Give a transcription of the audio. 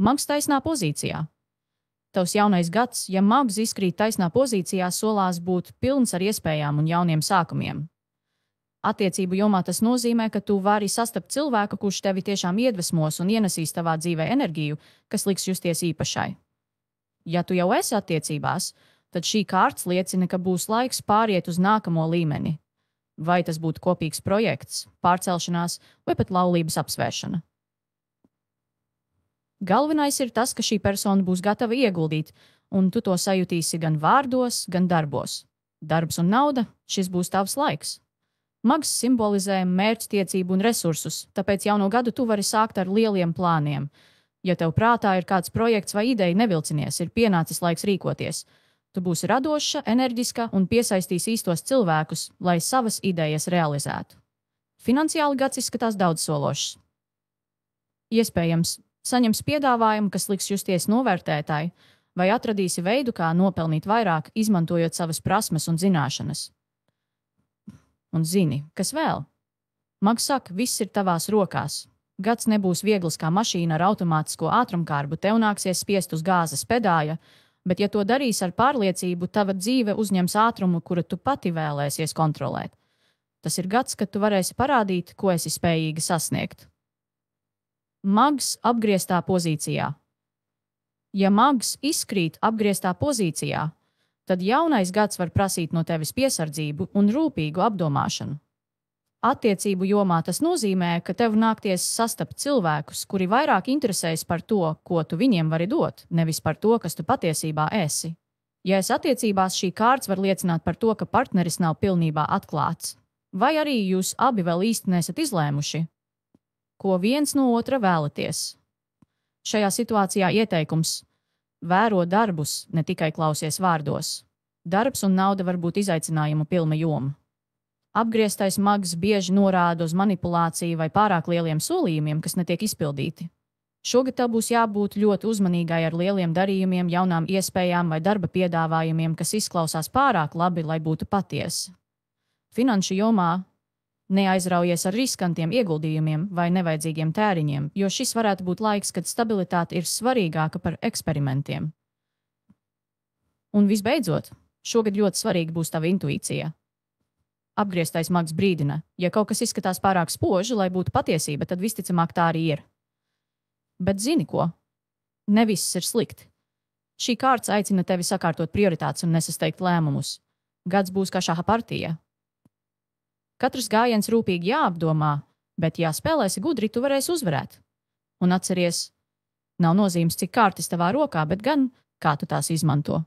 Mags taisnā pozīcijā. Tavs jaunais gads, ja mags izkrīt taisnā pozīcijā, solās būt pilns ar iespējām un jauniem sākumiem. Attiecību jomā tas nozīmē, ka tu vari sastapt cilvēku, kurš tevi tiešām iedvesmos un ienesīs tavā dzīvē enerģiju, kas liks justies īpašai. Ja tu jau esi attiecībās, tad šī kārts liecina, ka būs laiks pāriet uz nākamo līmeni. Vai tas būtu kopīgs projekts, pārcelšanās vai pat laulības apsvēršana. Galvenais ir tas, ka šī persona būs gatava ieguldīt, un tu to sajutīsi gan vārdos, gan darbos. Darbs un nauda, šis būs tavs laiks. Mags simbolizē mērķtiecību un resursus, tāpēc jauno gadu tu vari sākt ar lieliem plāniem. Ja tev prātā ir kāds projekts vai ideja, nevilcinies, ir pienācis laiks rīkoties. Tu būsi radoša, enerģiska un piesaistīsi īstos cilvēkus, lai savas idejas realizētu. Finansiāli gads izskatās daudzsološs. Iespējams, saņems piedāvājumu, kas liks justies novērtētāji, vai atradīsi veidu, kā nopelnīt vairāk, izmantojot savas prasmes un zināšanas. Un zini, kas vēl? Mags saka, viss ir tavās rokās. Gads nebūs viegls kā mašīna ar automātisko ātrumkārbu, tev nāksies spiest uz gāzes pedāļa, bet ja to darīs ar pārliecību, tava dzīve uzņems ātrumu, kuru tu pati vēlēsies kontrolēt. Tas ir gads, kad tu varēsi parādīt, ko esi spējīga sasniegt. Mags apgrieztā pozīcijā. Ja mags izkrīt apgrieztā pozīcijā, tad jaunais gads var prasīt no tevis piesardzību un rūpīgu apdomāšanu. Attiecību jomā tas nozīmē, ka tev nākties sastapt cilvēkus, kuri vairāk interesējas par to, ko tu viņiem vari dot, nevis par to, kas tu patiesībā esi. Ja esi attiecībās, šī kārts var liecināt par to, ka partneris nav pilnībā atklāts. Vai arī jūs abi vēl īsti nesat izlēmuši, ko viens no otra vēlaties. Šajā situācijā ieteikums: vēro darbus, ne tikai klausies vārdos. Darbs un nauda var būt izaicinājumu pilna joma. Apgrieztais mags bieži norāda uz manipulāciju vai pārāk lieliem solījumiem, kas netiek izpildīti. Šogad tev būs jābūt ļoti uzmanīgai ar lieliem darījumiem, jaunām iespējām vai darba piedāvājumiem, kas izklausās pārāk labi, lai būtu patiesi. Finanšu jomā neaizraujies ar riskantiem ieguldījumiem vai nevajadzīgiem tēriņiem, jo šis varētu būt laiks, kad stabilitāte ir svarīgāka par eksperimentiem. Un visbeidzot, šogad ļoti svarīga būs tava intuīcija. Apgrieztais mags brīdina, ja kaut kas izskatās pārāk spoži, lai būtu patiesība, tad visticamāk tā arī ir. Bet zini ko? Ne viss ir slikti. Šī kārts aicina tevi sakārtot prioritātes un nesasteigt lēmumus. Gads būs kā šaha partija. Katrs gājiens rūpīgi jāapdomā, bet ja spēlēsi gudri, tu varēsi uzvarēt. Un atceries, nav nozīmes, cik kārtis tavā rokā, bet gan kā tu tās izmanto.